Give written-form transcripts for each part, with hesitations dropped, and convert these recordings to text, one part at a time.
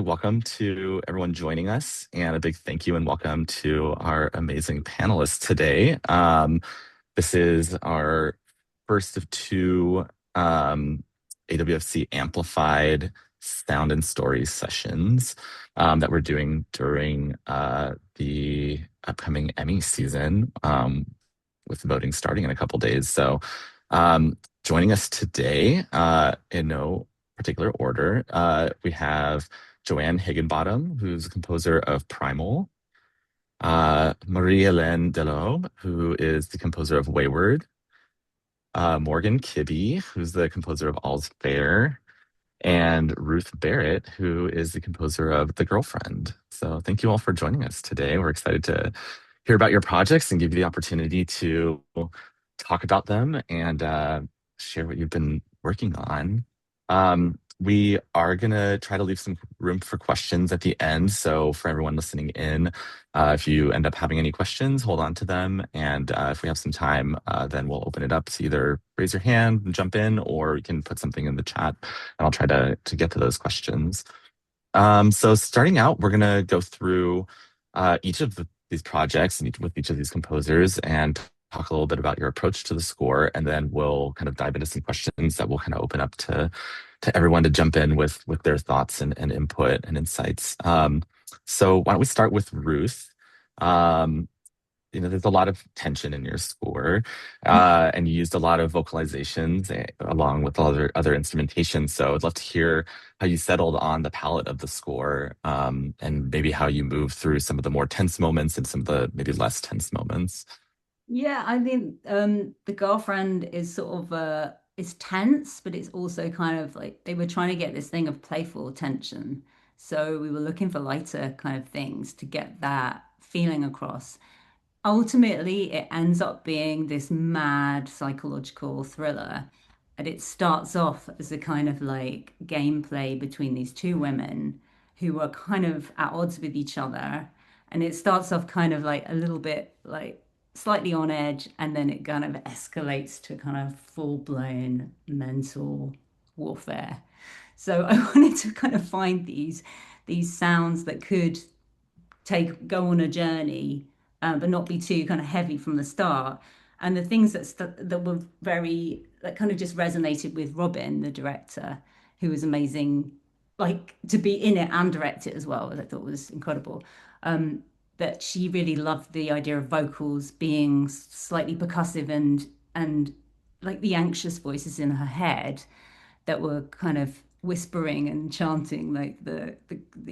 welcome to everyone joining us, and a big thank you and welcome to our amazing panelists today. This is our first of two AWFC amplified sound and story sessions that we're doing during the upcoming Emmy season, with voting starting in a couple days. So, joining us today, in no particular order, we have Joanne Higgenbottom, who's a composer of Primal, Marie-Hélène Delorme, who is the composer of Wayward, Morgan Kibbe, who's the composer of All's Fair, and Ruth Barrett, who is the composer of The Girlfriend. So thank you all for joining us today. We're excited to hear about your projects and give you the opportunity to talk about them and share what you've been working on. We are going to try to leave some room for questions at the end. So for everyone listening in, if you end up having any questions, hold on to them. And if we have some time, then we'll open it up to either raise your hand and jump in, or you can put something in the chat and I'll try to get to those questions. So starting out, we're going to go through each of these projects and with each of these composers and talk a little bit about your approach to the score, and then we'll kind of dive into some questions that we'll kind of open up to everyone to jump in with their thoughts and input and insights. So why don't we start with Ruth? There's a lot of tension in your score, and you used a lot of vocalizations along with other instrumentation. So I'd love to hear how you settled on the palette of the score, and maybe how you move through some of the more tense moments and some of the maybe less tense moments. Yeah, I think The Girlfriend is sort of it's tense, but it's also kind of like they were trying to get this thing of playful tension. So we were looking for lighter kind of things to get that feeling across. Ultimately, it ends up being this mad psychological thriller. And it starts off as a kind of like gameplay between these two women who are kind of at odds with each other. And it starts off kind of like a little bit like slightly on edge, and then it kind of escalates to kind of full-blown mental warfare. So I wanted to kind of find these sounds that could take go on a journey, but not be too kind of heavy from the start. And the things that were very that kind of just resonated with Robin, the director, who was amazing, like to be in it and direct it as well, I thought was incredible. That she really loved the idea of vocals being slightly percussive and like the anxious voices in her head that were kind of whispering and chanting like the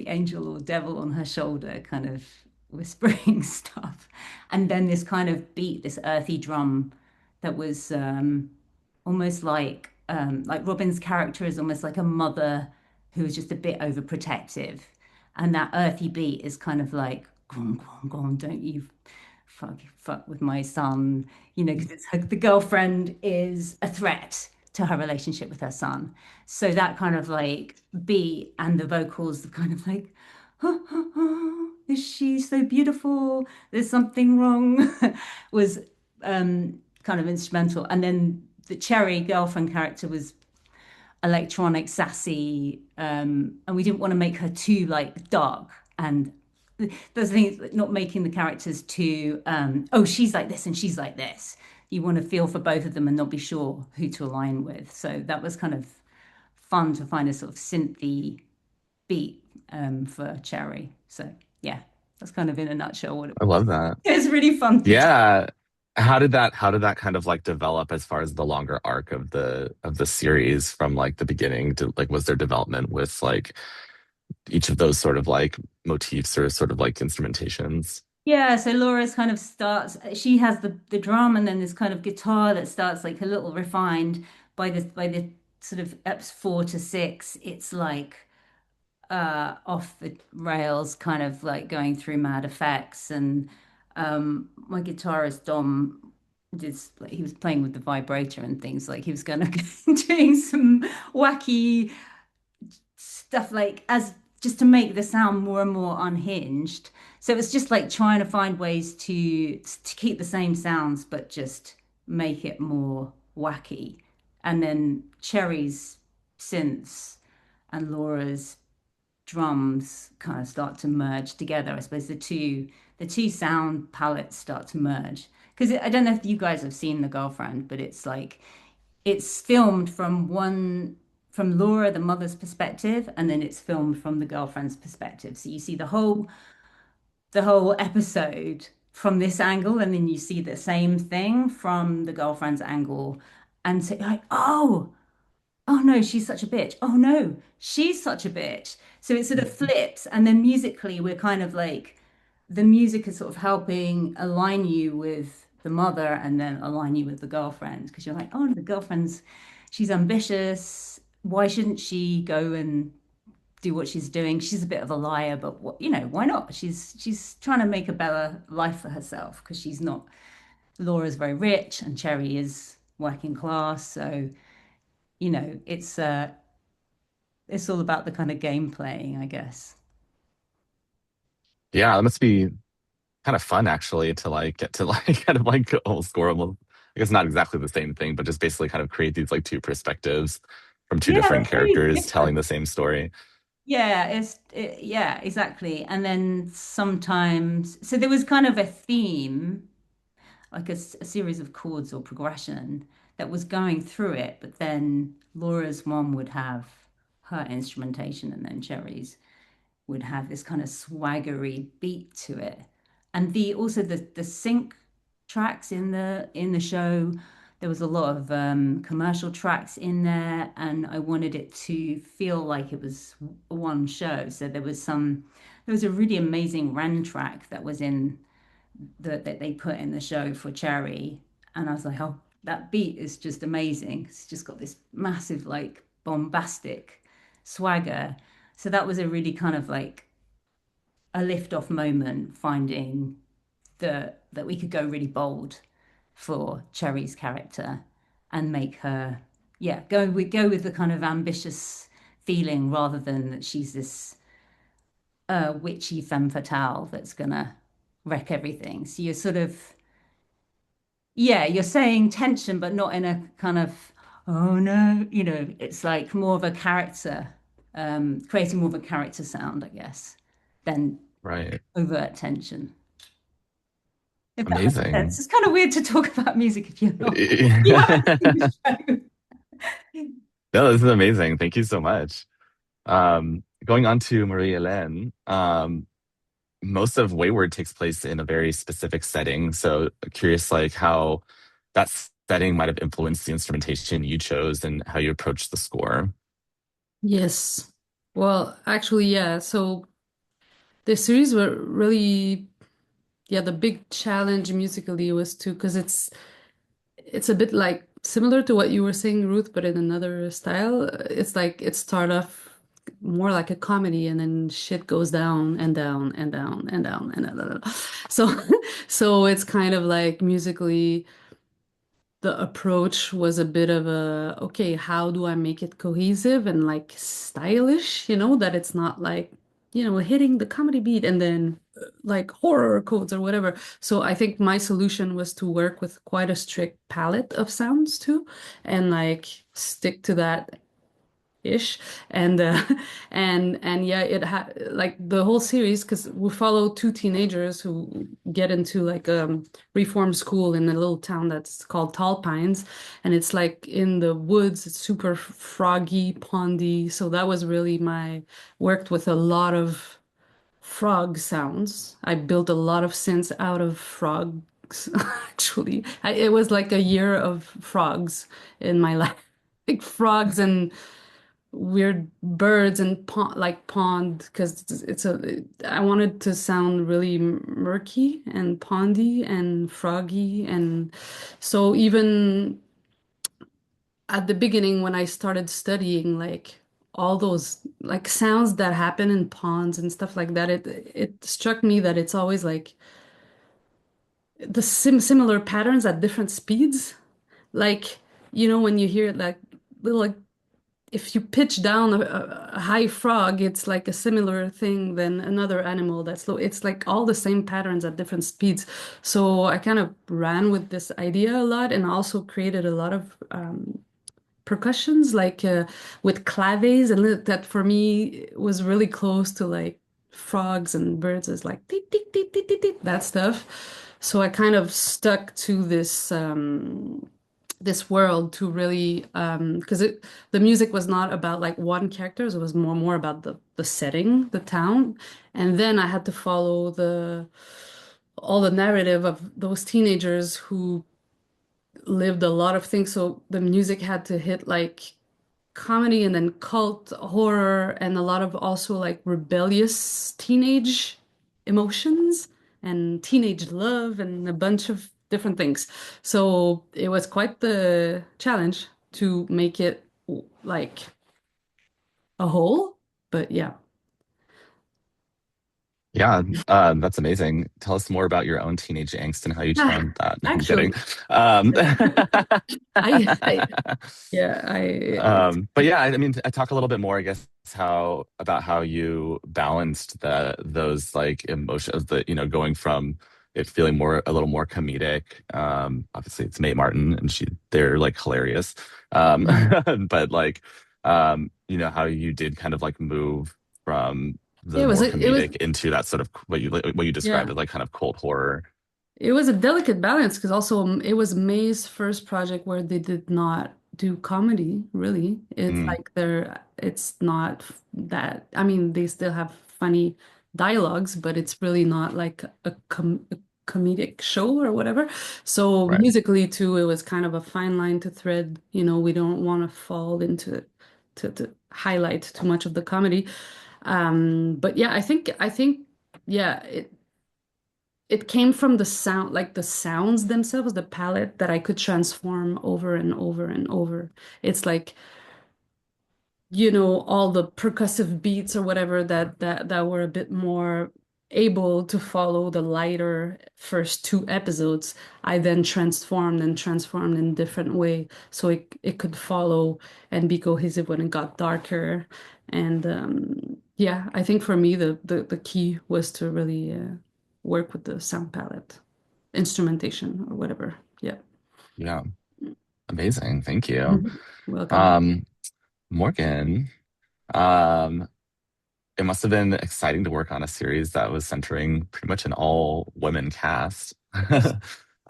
angel or devil on her shoulder, kind of whispering stuff. And then this kind of beat, this earthy drum that was almost like Robin's character is almost like a mother who is just a bit overprotective. And that earthy beat is kind of like, go on, go on, go on, don't you fuck with my son, because it's the girlfriend is a threat to her relationship with her son. So that kind of like beat and the vocals, the kind of like, is she so beautiful? There's something wrong, was kind of instrumental. And then the Cherry girlfriend character was electronic, sassy, and we didn't want to make her too like dark. And those things, not making the characters too, oh, she's like this and she's like this. You want to feel for both of them and not be sure who to align with. So that was kind of fun to find a sort of synthy beat for Cherry. So yeah, that's kind of in a nutshell what it I was. love that. It's really fun to do. Yeah. How did that kind of like develop as far as the longer arc of the series from like the beginning to like was there development with like each of those sort of like motifs or sort of like instrumentations? Yeah, so Laura's kind of starts, she has the drum and then this kind of guitar that starts like a little refined by the sort of eps 4 to 6. It's like off the rails, kind of like going through mad effects. And my guitarist Dom did like he was playing with the vibrator and things like he was gonna doing some wacky stuff like as just to make the sound more and more unhinged. So it's just like trying to find ways to keep the same sounds but just make it more wacky. And then Cherry's synths and Laura's drums kind of start to merge together. I suppose the two sound palettes start to merge. Because I don't know if you guys have seen The Girlfriend, but it's like it's filmed from Laura, the mother's perspective, and then it's filmed from the girlfriend's perspective. So you see the whole episode from this angle, and then you see the same thing from the girlfriend's angle. And so you're like, oh no, she's such a bitch. Oh no, she's such a bitch. So it sort of flips, and then musically, we're kind of like the music is sort of helping align you with the mother and then align you with the girlfriend because you're like, oh, the girlfriend's she's ambitious. Why shouldn't she go and do what she's doing? She's a bit of a liar, but what, why not? She's trying to make a better life for herself because she's not. Laura's very rich and Cherry is working class, so it's all about the kind of game playing, I guess. Yeah, that must be kind of fun actually to like get to like kind of like almost score almost. I guess not exactly the same thing, but just basically kind of create these like two perspectives from two Yeah, different they're very characters telling different. the same story. Yeah, yeah, exactly. And then sometimes, so there was kind of a theme, like a series of chords or progression that was going through it, but then Laura's mom would have her instrumentation and then Cherry's would have this kind of swaggery beat to it. And the sync tracks in the show, there was a lot of commercial tracks in there, and I wanted it to feel like it was one show. So there was a really amazing Ren track that was in that they put in the show for Cherry, and I was like, oh, that beat is just amazing. It's just got this massive like bombastic swagger. So that was a really kind of like a lift off moment, finding that we could go really bold for Cherry's character and make her, yeah, go with the kind of ambitious feeling rather than that she's this witchy femme fatale that's gonna wreck everything. So you're sort of, yeah, you're saying tension, but not in a kind of, oh no, it's like more of a character, creating more of a character sound, I guess, than Right. overt tension. If that makes sense. Amazing. It's kind of weird to talk about music if you're not, you haven't No, seen the show. this is amazing. Thank you so much. Going on to Marie-Hélène, most of Wayward takes place in a very specific setting. So curious like how that setting might have influenced the instrumentation you chose and how you approached the score. Yes. Well, actually, yeah. So the series were really, yeah, the big challenge musically was to, because it's a bit like similar to what you were saying, Ruth, but in another style. It's like it start off more like a comedy and then shit goes down and down and down and down and down. So so it's kind of like musically the approach was a bit of a, okay, how do I make it cohesive and like stylish, that it's not like, hitting the comedy beat and then like horror codes or whatever. So I think my solution was to work with quite a strict palette of sounds too, and like stick to that ish. And and yeah, it had like the whole series, because we follow two teenagers who get into like reform school in a little town that's called Tall Pines, and it's like in the woods. It's super froggy, pondy. So that was really my worked with a lot of frog sounds. I built a lot of synths out of frogs. Actually, it was like a year of frogs in my life. Like frogs and weird birds and pond, because I wanted to sound really murky and pondy and froggy. And so even at the beginning when I started studying like all those like sounds that happen in ponds and stuff like that, it struck me that it's always like the similar patterns at different speeds. Like, when you hear like little like if you pitch down a high frog, it's like a similar thing than another animal that's low. It's like all the same patterns at different speeds. So I kind of ran with this idea a lot and also created a lot of percussions, like with claves, and that for me was really close to like frogs and birds, is like tick, tick, tick, tick, tick, tick, that stuff. So I kind of stuck to this world to really because the music was not about like one character, it was more about the setting, the town, and then I had to follow the all the narrative of those teenagers who lived a lot of things. So the music had to hit like comedy and then cult horror and a lot of also like rebellious teenage emotions and teenage love and a bunch of different things. So it was quite the challenge to make it like a whole. But yeah. Yeah, that's amazing. Tell us more about your own teenage angst and how you Ah, channeled that. No, I'm kidding. actually, I yeah, But yeah, I mean, I talk a little bit more, I guess, how about how you balanced those like emotions, the going from it feeling a little more comedic. Obviously, it's Mae Martin, and they're like hilarious. Mhm. But like, how you did kind of like move from Yeah, the it was more it was comedic into that sort of what you described yeah. as like kind of cold horror. It was a delicate balance because also it was May's first project where they did not do comedy, really. It's Mm, like it's not that, I mean, they still have funny dialogues, but it's really not like a comedic show or whatever. So right. musically too, it was kind of a fine line to thread. We don't want to fall into to highlight too much of the comedy. But yeah, I think yeah, it came from the sound, like the sounds themselves, the palette that I could transform over and over and over. It's like, all the percussive beats or whatever that were a bit more able to follow the lighter first two episodes. I then transformed in different way so it could follow and be cohesive when it got darker. And yeah, I think for me the key was to really work with the sound palette, instrumentation or whatever. Yeah. Yeah, amazing. Thank you. Mhm. Welcome. Um, Morgan, um, it must have been exciting to work on a series that was centering pretty much an all women cast.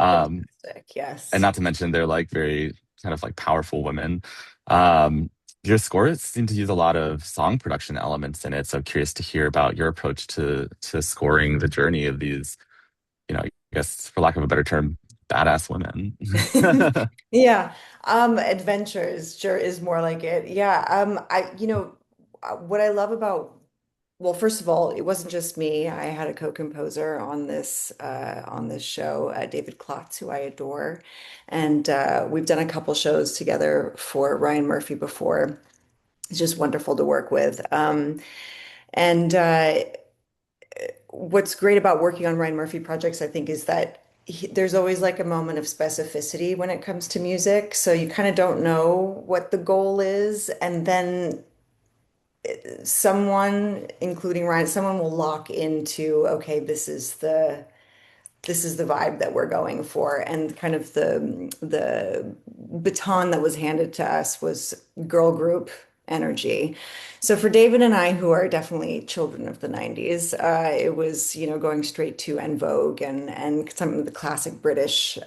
Um, Fantastic. and Yes. not to mention they're like very kind of like powerful women. Um, your scores seem to use a lot of song production elements in it. So curious to hear about your approach to scoring the journey of these, I guess for lack of a better term, badass women. Yeah. Adventures sure is more like it. Yeah. What I love about, well, first of all, it wasn't just me. I had a co-composer on this show, David Klotz, who I adore. And we've done a couple shows together for Ryan Murphy before. It's just wonderful to work with. And what's great about working on Ryan Murphy projects, I think, is that there's always like a moment of specificity when it comes to music. So you kind of don't know what the goal is. And then someone, including Ryan, someone will lock into, okay, this is the vibe that we're going for. And kind of the baton that was handed to us was girl group energy. So for David and I, who are definitely children of the 90s, it was, going straight to En Vogue and some of the classic British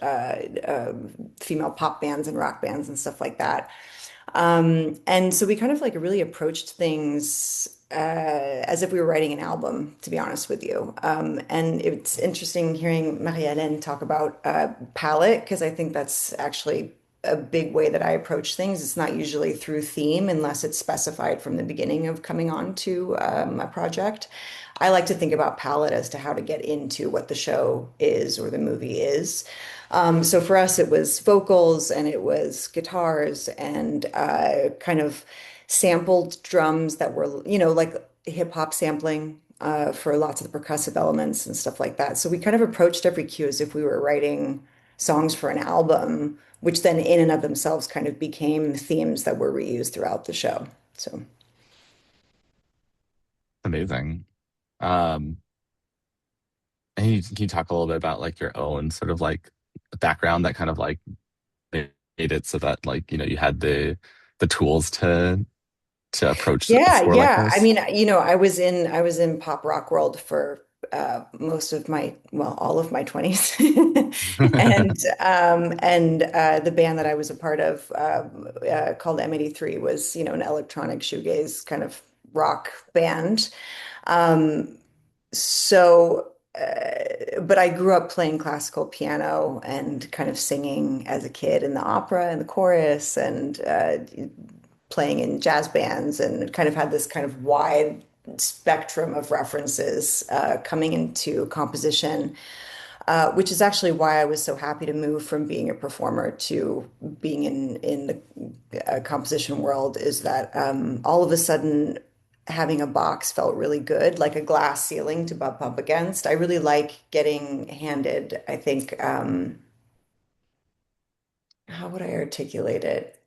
female pop bands and rock bands and stuff like that. And so we kind of like really approached things as if we were writing an album, to be honest with you. And it's interesting hearing Marie-Hélène talk about palette, because I think that's actually a big way that I approach things. It's not usually through theme unless it's specified from the beginning of coming on to a project. I like to think about palette as to how to get into what the show is or the movie is. So for us, it was vocals and it was guitars and kind of sampled drums that were, like hip hop sampling for lots of the percussive elements and stuff like that. So we kind of approached every cue as if we were writing songs for an album, which then in and of themselves kind of became themes that were reused throughout the show. So. Amazing. Um, and can you talk a little bit about like your own sort of like background that kind of like made it so that like you had the tools to approach a Yeah, score like yeah. I this? mean, I was in pop rock world for most of my, well, all of my 20s. And the band that I was a part of called M83 was, an electronic shoegaze kind of rock band. Um, so but I grew up playing classical piano and kind of singing as a kid in the opera and the chorus and playing in jazz bands and kind of had this kind of wide spectrum of references coming into composition, which is actually why I was so happy to move from being a performer to being in the composition world, is that all of a sudden having a box felt really good, like a glass ceiling to bump up against. I really like getting handed, I think, how would I articulate it?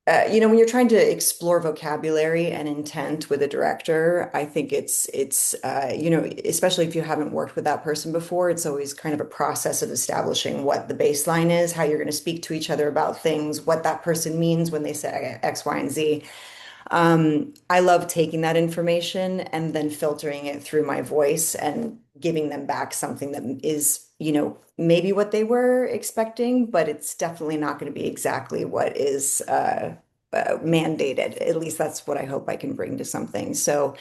When you're trying to explore vocabulary and intent with a director, I think especially if you haven't worked with that person before, it's always kind of a process of establishing what the baseline is, how you're going to speak to each other about things, what that person means when they say X, Y, and Z. I love taking that information and then filtering it through my voice and giving them back something that is, maybe what they were expecting, but it's definitely not going to be exactly what is mandated. At least that's what I hope I can bring to something. So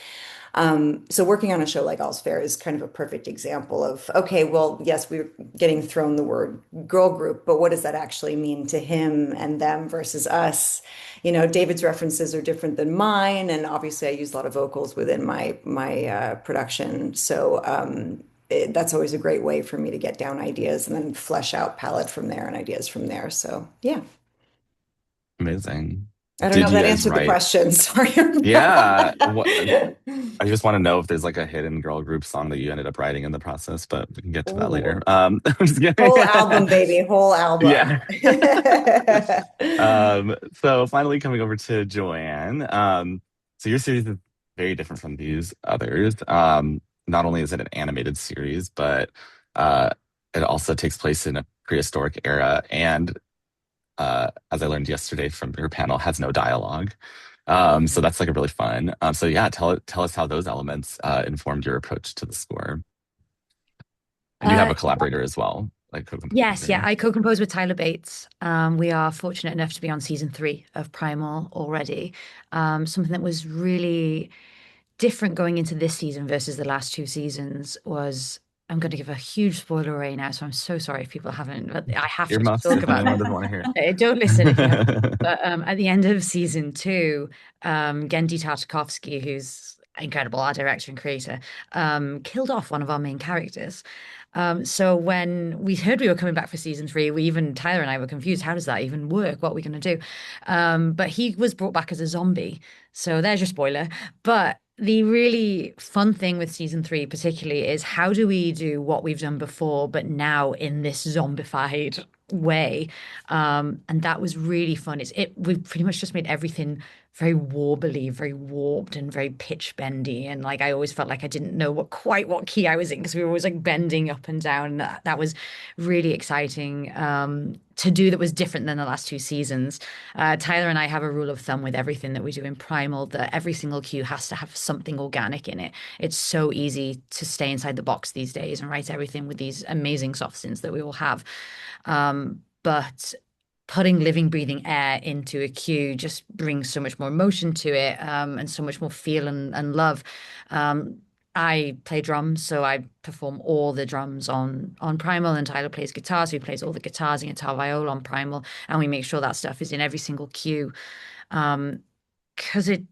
working on a show like All's Fair is kind of a perfect example of, okay, well, yes, we're getting thrown the word girl group, but what does that actually mean to him and them versus us? David's references are different than mine, and obviously I use a lot of vocals within my production. So that's always a great way for me to get down ideas and then flesh out palette from there and ideas from there. So yeah, Amazing. I don't know Did if you that guys answered the write? question. Sorry. Yeah. I just want to know if there's like a hidden girl group song that you ended up writing in the process, but we can get to that later. Ooh. I'm just kidding. Whole album, baby, whole album. Yeah. So finally coming over to Joanne. So your series is very different from these others. Not only is it an animated series, but uh, it also takes place in a prehistoric era, and as I learned yesterday from your panel, has no dialogue. So that's like a really fun. So yeah, tell us how those elements informed your approach to the score. And you have Uh, a collaborator as well, like yes, yeah, co-composer. I co-compose with Tyler Bates. We are fortunate enough to be on season 3 of Primal already. Something that was really different going into this season versus the last 2 seasons was, I'm going to give a huge spoiler away now, so I'm so sorry if people haven't, but I have to Earmuffs talk if about anyone this. doesn't want to hear Don't listen if you have. it. But at the end of season 2, Gendy Tartakovsky, who's incredible art director and creator, killed off one of our main characters. So when we heard we were coming back for season 3, Tyler and I were confused. How does that even work? What are we going to do? But he was brought back as a zombie. So there's your spoiler. But the really fun thing with season 3, particularly, is how do we do what we've done before, but now in this zombified way? And that was really fun. We've pretty much just made everything very warbly, very warped, and very pitch bendy. And like I always felt like I didn't know what key I was in because we were always like bending up and down. That was really exciting to do. That was different than the last 2 seasons. Tyler and I have a rule of thumb with everything that we do in Primal that every single cue has to have something organic in it. It's so easy to stay inside the box these days and write everything with these amazing soft synths that we all have. But putting living, breathing air into a cue just brings so much more emotion to it, and so much more feel and love. I play drums, so I perform all the drums on Primal, and Tyler plays guitar, so he plays all the guitars and guitar viola on Primal, and we make sure that stuff is in every single cue, because it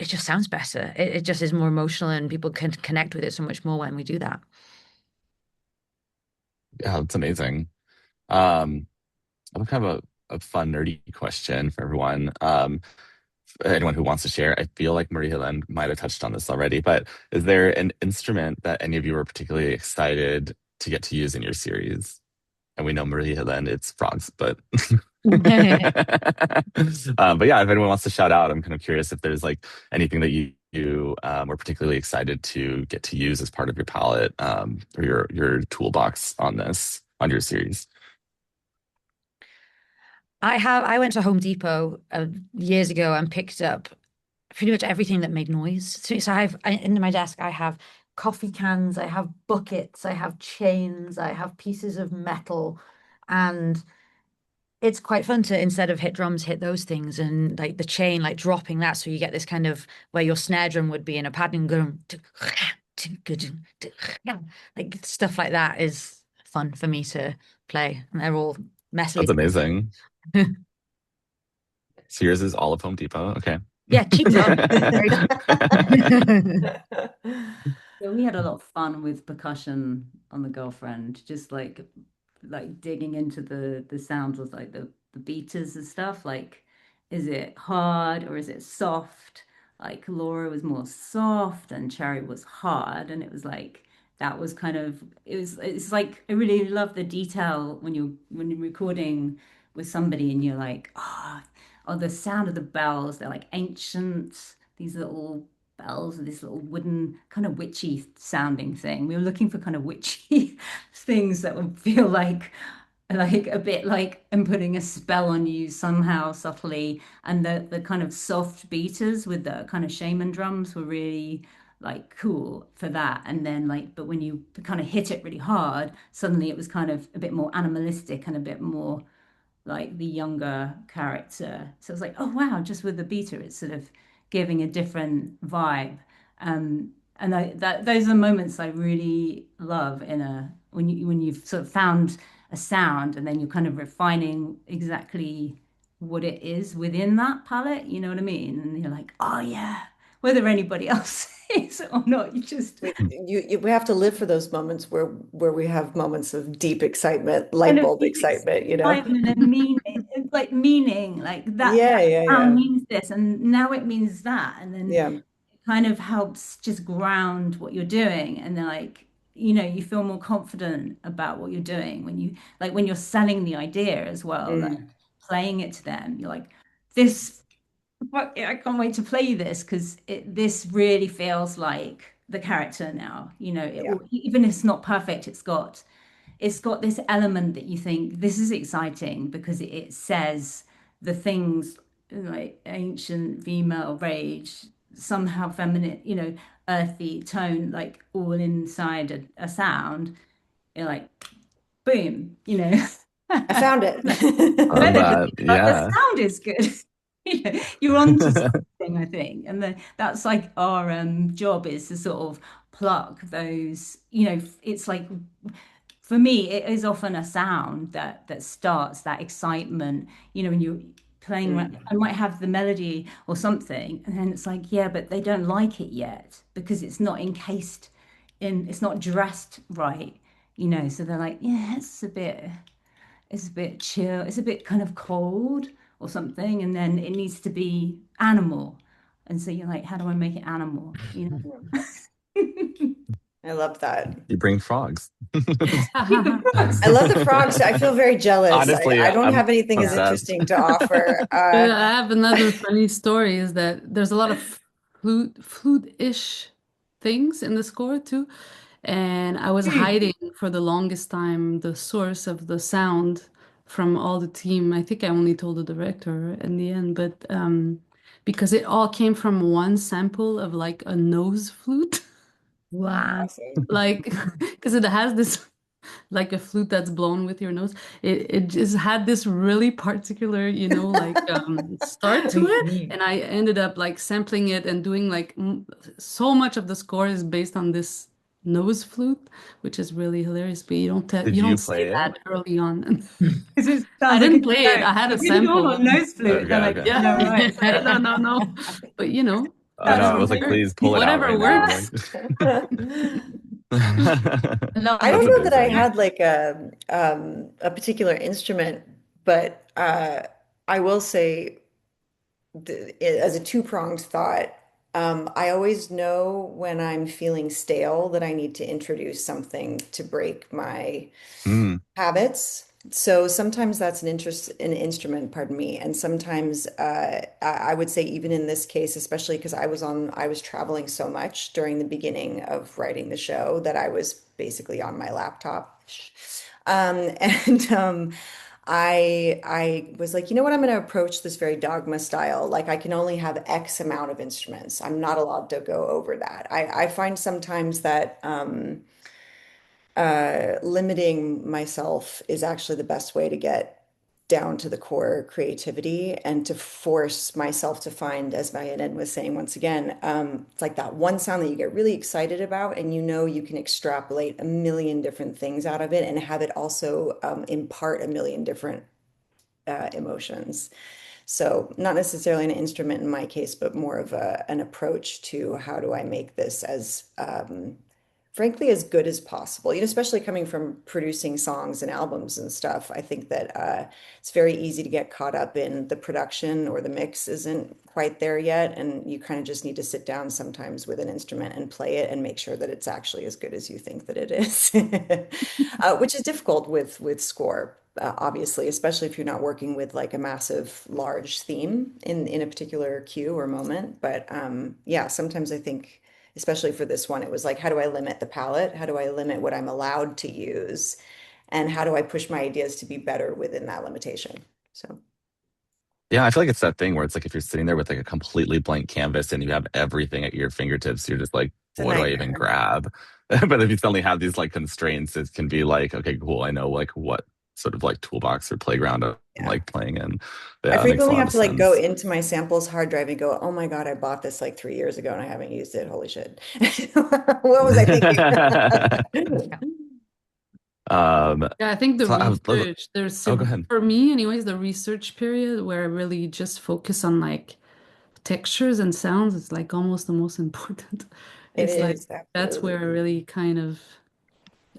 just sounds better. It just is more emotional, and people can connect with it so much more when we do that. Yeah, it's amazing. Um, I have kind of a fun, nerdy question for everyone. Anyone who wants to share, I feel like Marie-Hélène might have touched on this already, but is there an instrument that any of you are particularly excited to get to use in your series? And we know Marie-Hélène, it's frogs, but but yeah, if anyone wants to shout out, I'm kind of curious if there's like anything that you were particularly excited to get to use as part of your palette, or your toolbox on your series. I went to Home Depot years ago and picked up pretty much everything that made noise. So in my desk, I have coffee cans, I have buckets, I have chains, I have pieces of metal, and it's quite fun to, instead of hit drums, hit those things, and like the chain, like dropping that, so you get this kind of where your snare drum would be in a pattern going like stuff like that is fun for me to play, and they're all That's messily. amazing. So yours is all of Home Depot. Okay. Yeah, cheap drum. Very cheap. Yeah, we had a lot of fun with percussion on the Girlfriend, just like digging into the sounds with like the beaters and stuff. Like, is it hard or is it soft? Like Laura was more soft and Cherry was hard, and it was like that was kind of it's like I really love the detail when you're recording with somebody and you're like, oh, the sound of the bells, they're like ancient, these little bells with this little wooden kind of witchy sounding thing. We were looking for kind of witchy things that would feel like a bit like I'm putting a spell on you somehow subtly. And the kind of soft beaters with the kind of shaman drums were really like cool for that. And then like, but when you kind of hit it really hard, suddenly it was kind of a bit more animalistic and a bit more like the younger character. So it's like, oh wow, just with the beater, it's sort of giving a different vibe. And those are the moments I really love in a when you've sort of found a sound and then you're kind of refining exactly what it is within that palette. You know what I mean? And you're like, oh yeah, whether anybody else is or not, you just We have to live for those moments where we have moments of deep excitement, light kind of bulb excitement, you know? excitement and meaning, like meaning, like that Yeah, yeah, sound yeah. means this, and now it means that, and then Yeah. it kind of helps just ground what you're doing, and then like you feel more confident about what you're doing when you like when you're selling the idea as well, like Mm, playing it to them. You're like, this, I can't wait to play this because this really feels like the character now. yeah. Even if it's not perfect, it's got this element that you think this is exciting because it says the things like ancient female rage, somehow feminine, earthy tone, like all inside a sound. You're like, boom. I found it. I love that. But the Yeah. sound is good. You're onto something, I think. And that's like our job is to sort of pluck those, it's like for me, it is often a sound that starts that excitement. When you're playing around, I might have the melody or something, and then it's like, yeah, but they don't like it yet because it's not encased it's not dressed right. So they're like, yeah, it's a bit chill, it's a bit kind of cold or something, and then it needs to be animal. And so you're like, how do I make it animal? I love that. You bring frogs. I love the frogs. I feel very jealous. Honestly, I don't I'm have anything as obsessed. interesting to offer. I have another funny story is that there's a lot of flute-ish things in the score too. And I was hiding for the longest time the source of the sound from all the team. I think I only told the director in the end, but because it all came from one sample of like a nose flute. Wow. Awesome. Like, because it has this like a flute that's blown with your nose. It just had this really particular, like start to Very it. neat. And I ended up like sampling it and doing like so much of the score is based on this nose flute, which is really hilarious. But Did you you don't say play it? that early on. Because it I sounds like didn't a play it. I joke. had a Really sample. normal nose flute. Okay, They're like, okay. no, Yeah. right. No. But I That's know. I was like, hilarious. please pull it out whatever right now. works. I love I don't That's it. know that I amazing. had like a particular instrument, but I will say as a two-pronged thought, I always know when I'm feeling stale that I need to introduce something to break my Mm, habits. So sometimes that's an instrument, pardon me, and sometimes I would say even in this case, especially because I was traveling so much during the beginning of writing the show that I was basically on my laptop. And I was like, you know what, I'm going to approach this very dogma style. Like I can only have X amount of instruments. I'm not allowed to go over that. I find sometimes that limiting myself is actually the best way to get down to the core creativity and to force myself to find, as Marie-Hélène was saying once again, it's like that one sound that you get really excited about, and you know you can extrapolate a million different things out of it and have it also impart a million different emotions. So not necessarily an instrument in my case, but more of an approach to how do I make this as frankly as good as possible. You know, especially coming from producing songs and albums and stuff. I think that it's very easy to get caught up in the production or the mix isn't quite there yet, and you kind of just need to sit down sometimes with an instrument and play it and make sure that it's actually as good as you think that it is, which is difficult with score. Obviously, especially if you're not working with like a massive, large theme in a particular cue or moment. But yeah, sometimes I think, especially for this one, it was like, how do I limit the palette? How do I limit what I'm allowed to use? And how do I push my ideas to be better within that limitation? So Yeah, I feel like it's that thing where it's like if you're sitting there with like a completely blank canvas and you have everything at your fingertips, you're just like, it's a what do I even nightmare. grab? But if you suddenly have these like constraints, it can be like, okay, cool. I know like what sort of like toolbox or playground I'm Yeah. like playing in. I Yeah, it makes a frequently lot have of to like go sense. into my samples hard drive and go, oh my God, I bought this like 3 years ago and I haven't used it. Holy shit. What was I thinking? Yeah. Yeah, I think the so research, oh, go ahead. for me anyways, the research period where I really just focus on like textures and sounds is like almost the most important. It It's like is, that's where I absolutely. really kind of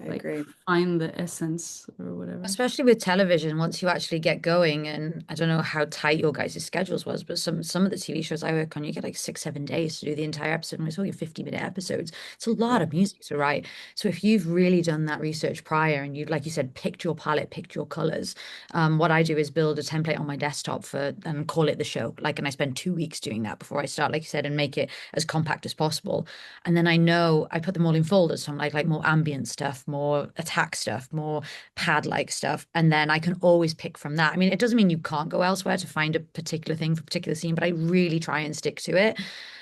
I like agree. find the essence or whatever. Especially with television, once you actually get going, and I don't know how tight your guys' schedules was, but some of the TV shows I work on, you get like 6, 7 days to do the entire episode. And we're talking 50-minute episodes. It's a lot Yeah. of music to write. So if you've really done that research prior and you've, like you said, picked your palette, picked your colors, what I do is build a template on my desktop for and call it the show. Like, and I spend 2 weeks doing that before I start, like you said, and make it as compact as possible. And then I know I put them all in folders. So I'm like more ambient stuff, more attack stuff, more pad like stuff, and then I can always pick from that. I mean, it doesn't mean you can't go elsewhere to find a particular thing for a particular scene, but I really try and stick to it,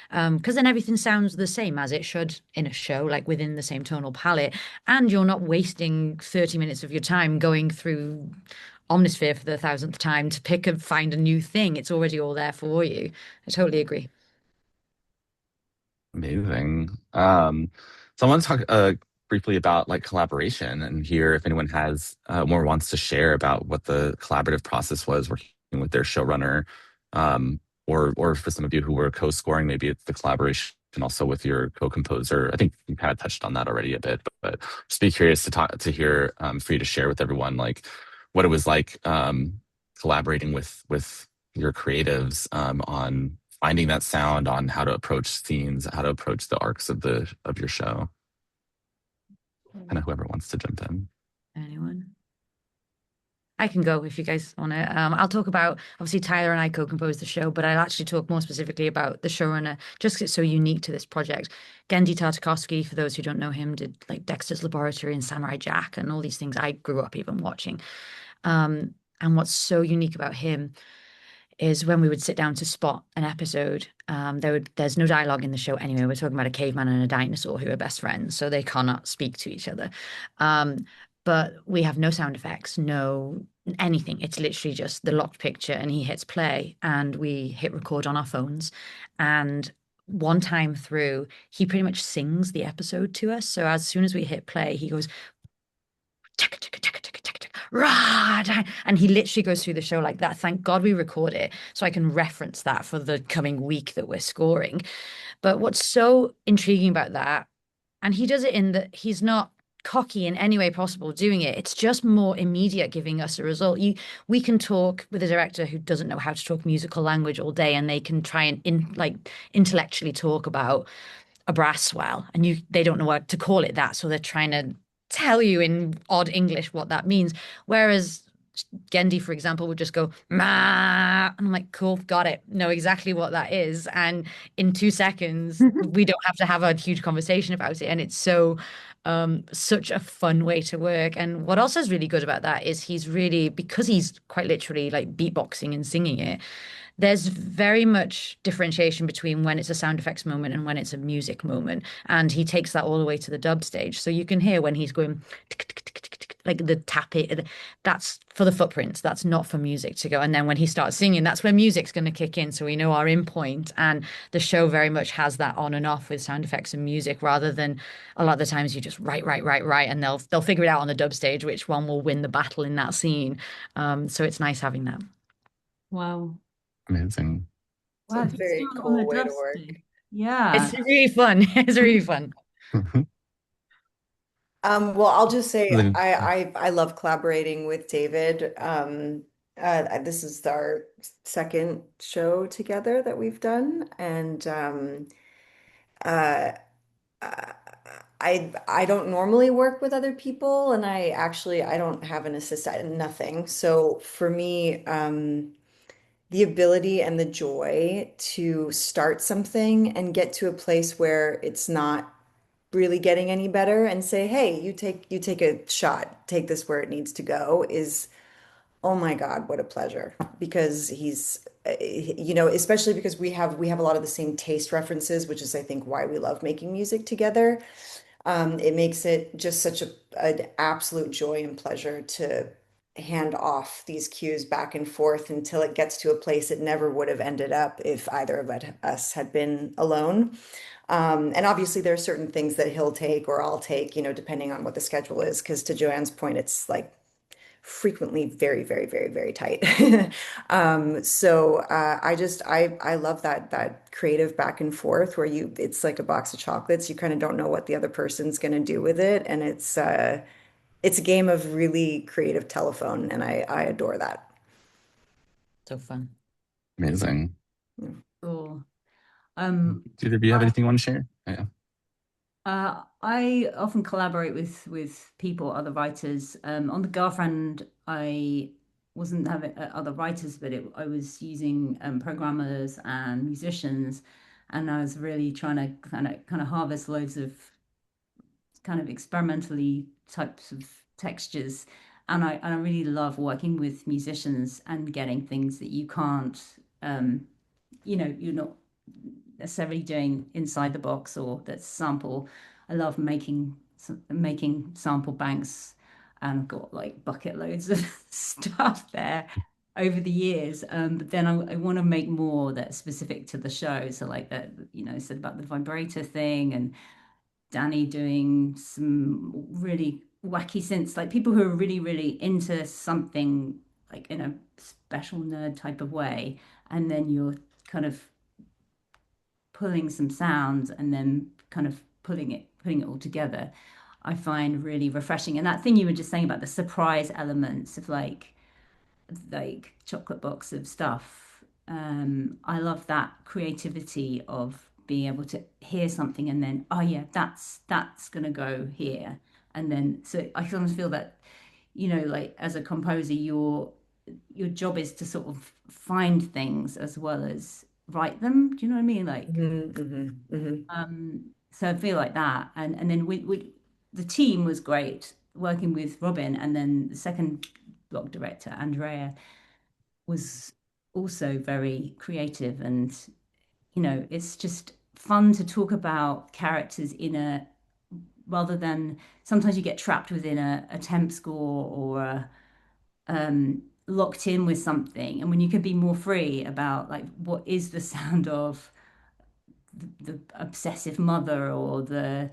because then everything sounds the same as it should in a show, like within the same tonal palette, and you're not wasting 30 minutes of your time going through Omnisphere for the thousandth time to pick and find a new thing. It's already all there for you. I totally agree. Amazing. So I want to talk briefly about like collaboration and hear if anyone has more wants to share about what the collaborative process was working with their showrunner, or for some of you who were co-scoring, maybe it's the collaboration also with your co-composer. I think you kind of touched on that already a bit, but just be curious to hear for you to share with everyone like what it was like collaborating with your creatives on finding that sound, on how to approach scenes, how to approach the arcs of your show. Kind of whoever wants to jump in. Anyone? I can go if you guys want to. I'll talk about, obviously Tyler and I co-composed the show, but I'll actually talk more specifically about the showrunner, just 'cause it's so unique to this project. Genndy Tartakovsky, for those who don't know him, did like Dexter's Laboratory and Samurai Jack and all these things I grew up even watching. And what's so unique about him is when we would sit down to spot an episode, there's no dialogue in the show anyway. We're talking about a caveman and a dinosaur who are best friends, so they cannot speak to each other. But we have no sound effects, no anything. It's literally just the locked picture, and he hits play, and we hit record on our phones. And one time through, he pretty much sings the episode to us. So as soon as we hit play, he goes, "Ticka, ticka, ticka, ticka, ticka, ticka, rah, da," and he literally goes through the show like that. Thank God we record it so I can reference that for the coming week that we're scoring. But what's so intriguing about that, and he does it in that he's not cocky in any way possible doing it. It's just more immediate giving us a result. We can talk with a director who doesn't know how to talk musical language all day, and they can try and intellectually talk about a brass swell, and they don't know what to call it that, so they're trying to tell you in odd English what that means. Whereas Gendy, for example, would just go, "Ma," and I'm like, cool, got it. Know exactly what that is. And in 2 seconds, we don't have to have a huge conversation about it. And it's such a fun way to work. And what also is really good about that is he's really, because he's quite literally like beatboxing and singing it, there's very much differentiation between when it's a sound effects moment and when it's a music moment. And he takes that all the way to the dub stage. So you can hear when he's going like the tap it, that's for the footprints. That's not for music to go. And then when he starts singing, that's where music's going to kick in. So we know our in point. And the show very much has that on and off with sound effects and music, rather than a lot of the times you just write, and they'll figure it out on the dub stage which one will win the battle in that scene. So it's nice having that. Wow. Amazing. Wow, It's a if it's very not on the cool way to work. dusty. Yeah. It's really fun. It's really fun. Well, I'll just say Then- I love collaborating with David. This is our second show together that we've done, and uh, uh, I don't normally work with other people, and I don't have an assistant, nothing. So for me, the ability and the joy to start something and get to a place where it's not really getting any better and say, hey, you take a shot, take this where it needs to go is, oh my God, what a pleasure. Because especially because we have a lot of the same taste references, which is I think why we love making music together. It makes it just such an absolute joy and pleasure to hand off these cues back and forth until it gets to a place it never would have ended up if either of us had been alone. And obviously there are certain things that he'll take or I'll take, depending on what the schedule is, because to Joanne's point, it's like frequently very, very, very, very tight. I love that creative back and forth where it's like a box of chocolates. You kind of don't know what the other person's going to do with it. And it's a game of really creative telephone. And I adore that. So fun. Amazing. Cool. Do either of you have anything you want to share? Yeah. I often collaborate with people, other writers. On the Girlfriend, I wasn't having other writers, but I was using programmers and musicians, and I was really trying to kind of harvest loads of kind of experimentally types of textures. And I really love working with musicians and getting things that you can't, you're not necessarily doing inside the box or that's sample. I love making sample banks, and I've got like bucket loads of stuff there over the years. But then I want to make more that's specific to the show. So like that, said about the vibrator thing, and Danny doing some really wacky synths, like people who are really, really into something like in a special nerd type of way. And then you're kind of pulling some sounds and then kind of putting it all together, I find really refreshing. And that thing you were just saying about the surprise elements of like chocolate box of stuff. I love that creativity of being able to hear something and then, oh yeah, that's gonna go here. And then so I sometimes feel that, like as a composer, your job is to sort of find things as well as write them. Do you know what I mean? Like, so I feel like that. And then we the team was great working with Robin, and then the second block director, Andrea, was also very creative. And, it's just fun to talk about characters rather than sometimes you get trapped within a temp score or locked in with something. And when you can be more free about like what is the sound of the obsessive mother or the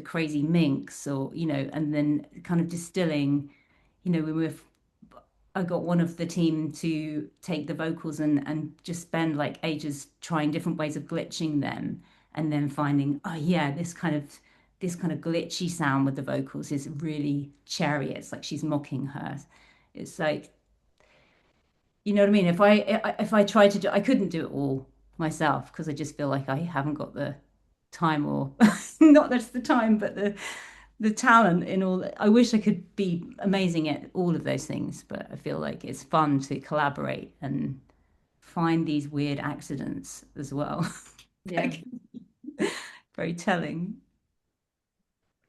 crazy minx or and then kind of distilling, when I got one of the team to take the vocals and just spend like ages trying different ways of glitching them, and then finding, oh yeah, this kind of glitchy sound with the vocals is really cherry. It's like she's mocking her. It's like, you know what I mean? If I tried to do, I couldn't do it all myself because I just feel like I haven't got the time, or not that's the time, but the talent in all. I wish I could be amazing at all of those things, but I feel like it's fun to collaborate and find these weird accidents as well. Yeah. Very telling.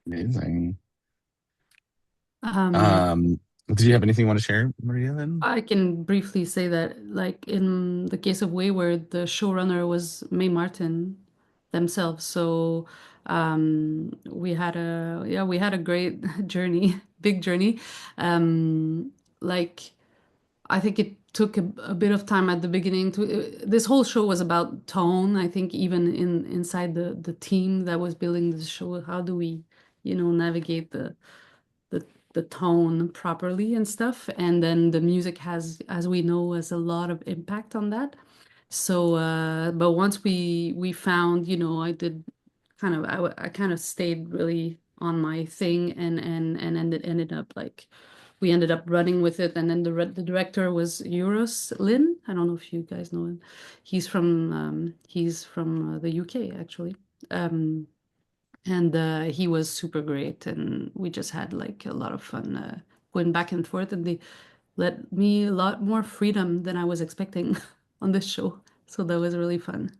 Amazing. Um, Do you have anything you want to share, Marie-Hélène? I can briefly say that, like in the case of Wayward, the showrunner was May Martin themselves. So we had a great journey, big journey. Um, like I think it took a bit of time at the beginning to this whole show was about tone. I think even inside the team that was building the show, how do we, navigate the the tone properly and stuff. And then the music has, as we know, has a lot of impact on that. So, but once we found, I did kind of I kind of stayed really on my thing and ended up like we ended up running with it. And then the director was Euros Lynn. I don't know if you guys know him. He's from the UK actually. And he was super great, and we just had like a lot of fun going back and forth, and they let me a lot more freedom than I was expecting on this show. So that was really fun.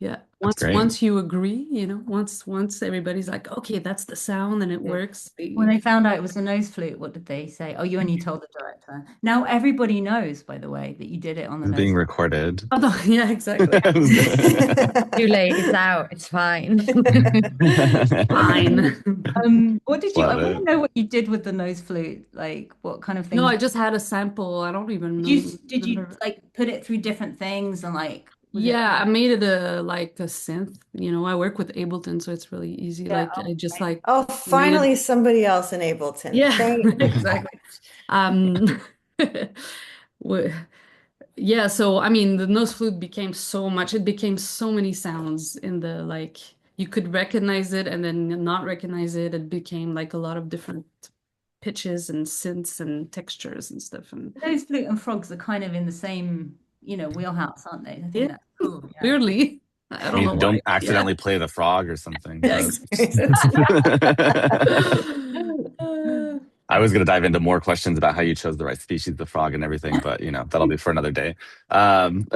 Yeah. That's great. Once you agree, once everybody's like, okay, that's the sound and it works. When they found out it was a nose flute, what did they say? Oh, you only told the director. Now everybody knows, by the way, that you did it on the It's nose being flute. recorded. Oh, no, yeah, exactly. Too late. It's out. It's fine. Fine. What did you? I Love want to it. know what you did with the nose flute. Like, what kind of thing? No, I just had a sample. I don't even Did you remember. like put it through different things and like was it Yeah, I made it like a synth. I work with Ableton, so it's really easy. Yeah, Like I just okay. like Oh, ran it. finally somebody else in Ableton. Yeah, Thank exactly. Um, wa- yeah, so I mean, the nose flute became so much. It became so many sounds in the like you could recognize it and then not recognize it. It became like a lot of different pitches and synths and textures and stuff. And Nose flute and frogs are kind of in the same, wheelhouse, aren't they? I think yeah, that's cool. Yeah. weirdly, I I don't know mean, why, don't but yeah. accidentally play the frog or something. Yeah, I was going to dive into more questions about how you chose the right species of frog and everything, but that'll be for another day. In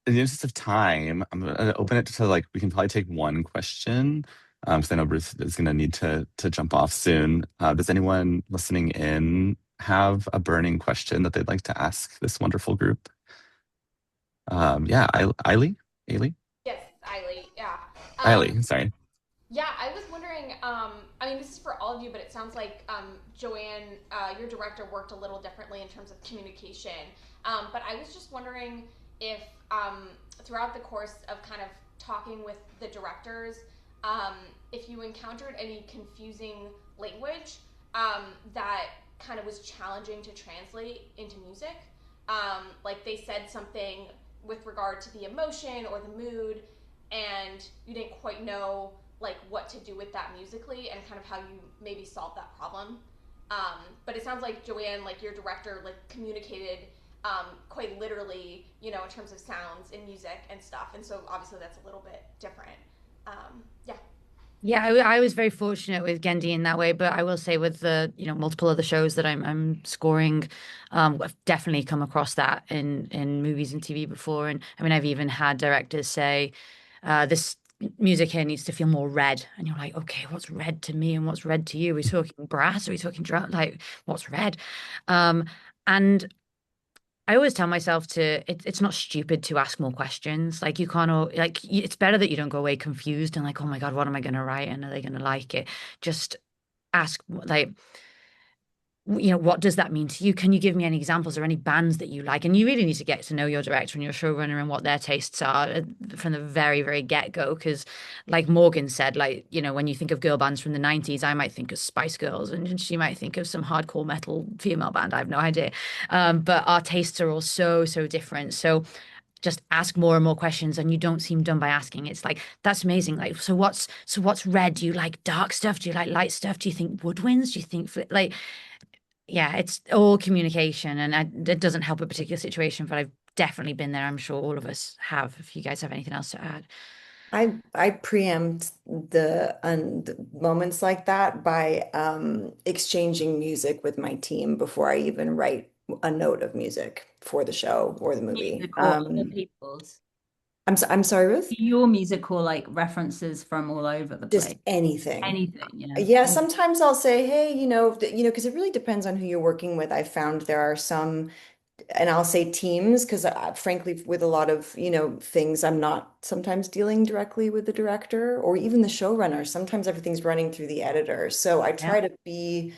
the interest of time, I'm going to open it to like we can probably take one question because I know Ruth is going to need to jump off soon. Does anyone listening in have a burning question that they'd like to ask this wonderful group? Yeah, Ailey? Yes, Eileen. Yeah. Ailey, sorry. Yeah, I was wondering. I mean, this is for all of you, but it sounds like Joanne, your director, worked a little differently in terms of communication. But I was just wondering if throughout the course of kind of talking with the directors, if you encountered any confusing language that kind of was challenging to translate into music. Like they said something with regard to the emotion or the mood, and you didn't quite know like what to do with that musically and kind of how you maybe solve that problem. But it sounds like Joanne, like your director, like communicated quite literally, in terms of sounds and music and stuff. And so obviously that's a little bit different. Yeah. Yeah, I was very fortunate with Gendy in that way, but I will say with the multiple other shows that I'm scoring, I've definitely come across that in movies and TV before. And I mean, I've even had directors say, this music here needs to feel more red, and you're like, okay, what's red to me and what's red to you? Are we talking brass? Are we talking drum? Like, what's red? And I always tell myself it's not stupid to ask more questions. Like you can't, it's better that you don't go away confused and like, oh my God, what am I going to write? And are they going to like it? Just ask like, what does that mean to you? Can you give me any examples or any bands that you like? And you really need to get to know your director and your showrunner and what their tastes are from the very, very get-go. Because like Morgan said, like, when you think of girl bands from the 90s, I might think of Spice Girls and she might think of some hardcore metal female band. I have no idea. But our tastes are all so, so different. So just ask more and more questions, and you don't seem done by asking. It's like, that's amazing. Like, so what's red? Do you like dark stuff? Do you like light stuff? Do you think woodwinds? Do you think like, yeah, it's all communication, and it doesn't help a particular situation, but I've definitely been there. I'm sure all of us have. If you guys have anything else to add. I preempt the moments like that by exchanging music with my team before I even write a note of music for the show or the movie. Music or other people's. I'm sorry, Ruth? Your music or like references from all over the Just place. anything. Anything, yeah. Yeah, sometimes I'll say, hey, because it really depends on who you're working with. I found there are some, and I'll say teams, because frankly, with a lot of, things, I'm not sometimes dealing directly with the director or even the showrunner. Sometimes everything's running through the editor. So I Yeah. try to be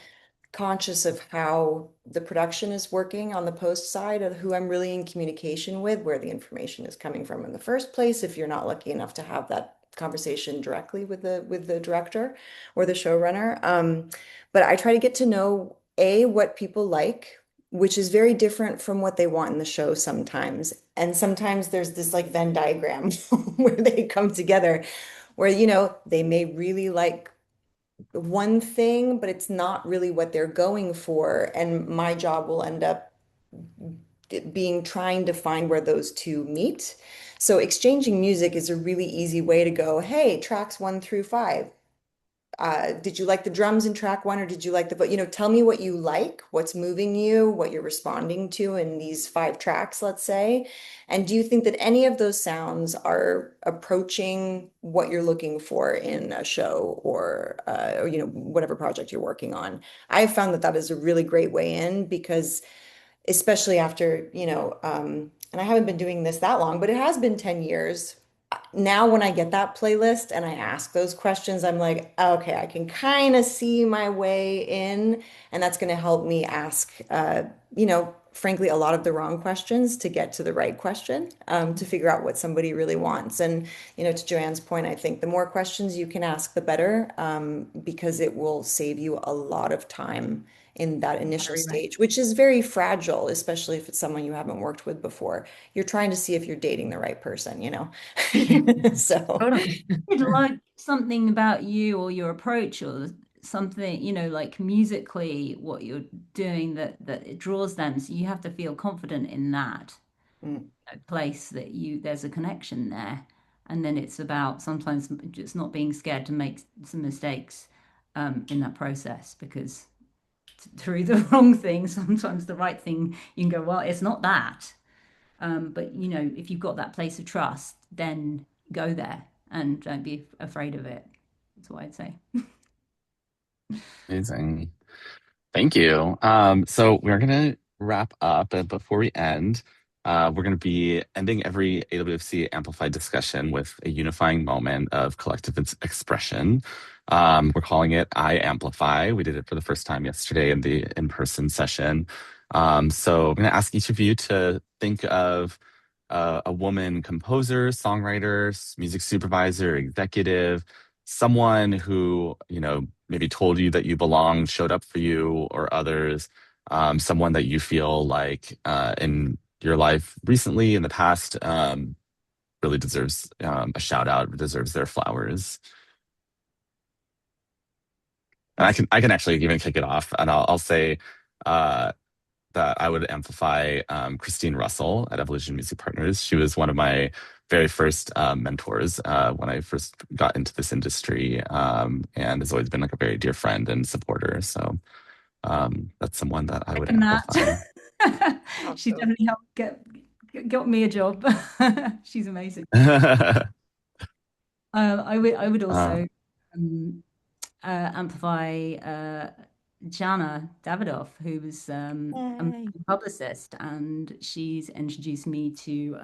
conscious of how the production is working on the post side, of who I'm really in communication with, where the information is coming from in the first place, if you're not lucky enough to have that conversation directly with the director or the showrunner. But I try to get to know what people like, which is very different from what they want in the show sometimes. And sometimes there's this like Venn diagram where they come together, where they may really like one thing, but it's not really what they're going for. And my job will end up being trying to find where those two meet. So exchanging music is a really easy way to go, hey, tracks 1 through 5. Did you like the drums in track 1, or did you like tell me what you like, what's moving you, what you're responding to in these 5 tracks, let's say. And do you think that any of those sounds are approaching what you're looking for in a show or whatever project you're working on? I found that that is a really great way in, because especially after, and I haven't been doing this that long, but it has been 10 years. Now, when I get that playlist and I ask those questions, I'm like, okay, I can kind of see my way in, and that's going to help me ask, frankly, a lot of the wrong questions to get to the right question, to figure out what somebody really wants. And, to Joanne's point, I think the more questions you can ask, the better, because it will save you a lot of time in that initial stage, which is very fragile, especially if it's someone you haven't worked with before. You're trying to see if you're dating the right person, So Totally. Like something about you or your approach or something, like musically what you're doing that it draws them. So you have to feel confident in that mm, place that there's a connection there. And then it's about sometimes just not being scared to make some mistakes in that process, because through the wrong thing, sometimes the right thing, you can go, well, it's not that. But if you've got that place of trust, then go there and don't be afraid of it. That's what I'd say. Amazing. Thank you. So we're gonna wrap up, and before we end, we're gonna be ending every AWFC amplified discussion with a unifying moment of collective expression. We're calling it I Amplify. We did it for the first time yesterday in the in-person session. So I'm gonna ask each of you to think of a woman composer, songwriter, music supervisor, executive, someone who, maybe told you that you belonged, showed up for you or others, someone that you feel like in your life recently, in the past, really deserves a shout out, deserves their flowers. And I can actually even kick it off, and I'll say that I would amplify Christine Russell at Evolution Music Partners. She was one of my very first mentors when I first got into this industry, and has always been like a very dear friend and supporter. So that's someone that I would And amplify. that she definitely helped got me a job. She's amazing. I would also amplify Jana Davidoff, who was a publicist, and she's introduced me to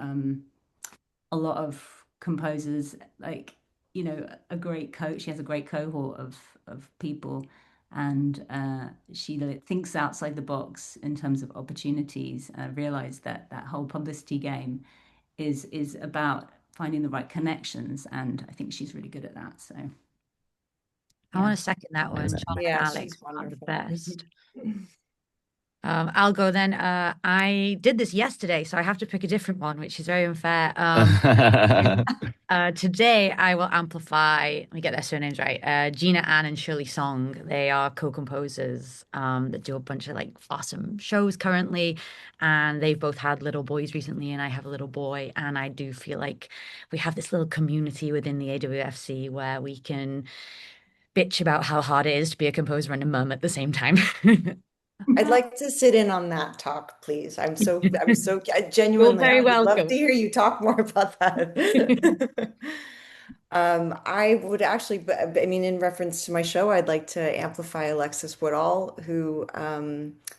a lot of composers, like, a great coach. She has a great cohort of people, and she thinks outside the box in terms of opportunities. Realized that that whole publicity game is about finding the right connections, and I think she's really good at that. So I want to second that one. Amazing. John and yeah, Alex she's are the wonderful. best. I'll go then. I did this yesterday, so I have to pick a different one, which is very unfair. Today I will amplify, let me get their surnames right. Gina Ann and Shirley Song. They are co-composers that do a bunch of like awesome shows currently. And they've both had little boys recently, and I have a little boy. And I do feel like we have this little community within the AWFC where we can bitch about how hard it is to be a composer and a mum at the same time. I'd like to sit in on that talk, please. I You're genuinely, very I would love to welcome. hear you talk more about that. I would actually, I mean, in reference to my show, I'd like to amplify Alexis Woodall, who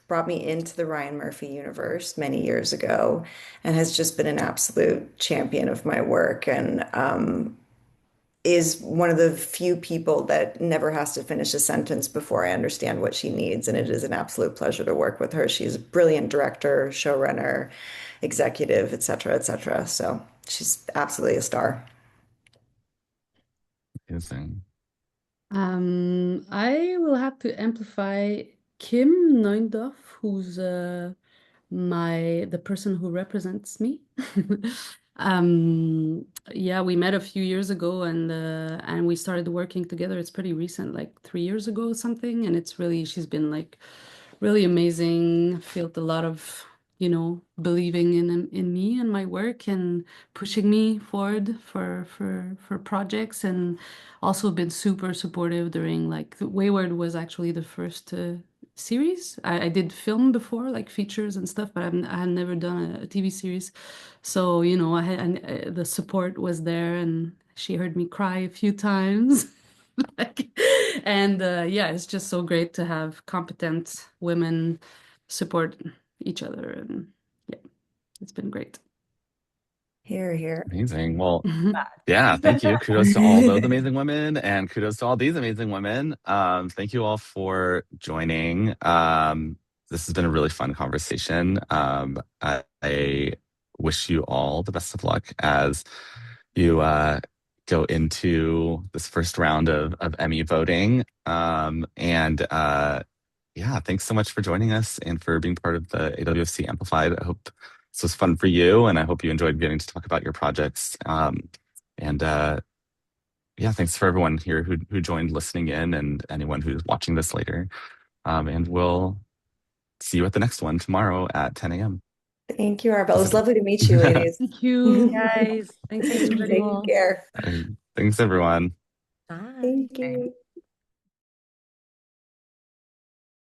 brought me into the Ryan Murphy universe many years ago and has just been an absolute champion of my work, and is one of the few people that never has to finish a sentence before I understand what she needs. And it is an absolute pleasure to work with her. She's a brilliant director, showrunner, executive, et cetera, et cetera. So she's absolutely a star. Amazing. I will have to amplify Kim Neundorf, who's the person who represents me. Yeah, we met a few years ago, and we started working together. It's pretty recent, like 3 years ago or something, and she's been like really amazing. Felt a lot of, believing in me and my work and pushing me forward for projects, and also been super supportive during like Wayward was actually the first series. I did film before, like features and stuff, but I had never done a TV series. So, the support was there, and she heard me cry a few times. Like, and yeah, it's just so great to have competent women support each other. And yeah, it's been great. Here, here. Amazing. Well, yeah, thank you. Kudos to all those amazing women, and kudos to all these amazing women. Thank you all for joining. This has been a really fun conversation. I wish you all the best of luck as you go into this first round of Emmy voting. And yeah, thanks so much for joining us and for being part of the AWFC Amplified. I hope this was fun for you, and I hope you enjoyed getting to talk about your projects. And yeah, thanks for everyone here who joined listening in, and anyone who's watching this later. And we'll see you at the next one tomorrow at 10 a.m. Thank you, Arbel. It was lovely to meet you, ladies. Thank you. Guys, Thanks, everybody. Take care. Thanks, everyone. bye. Thank you.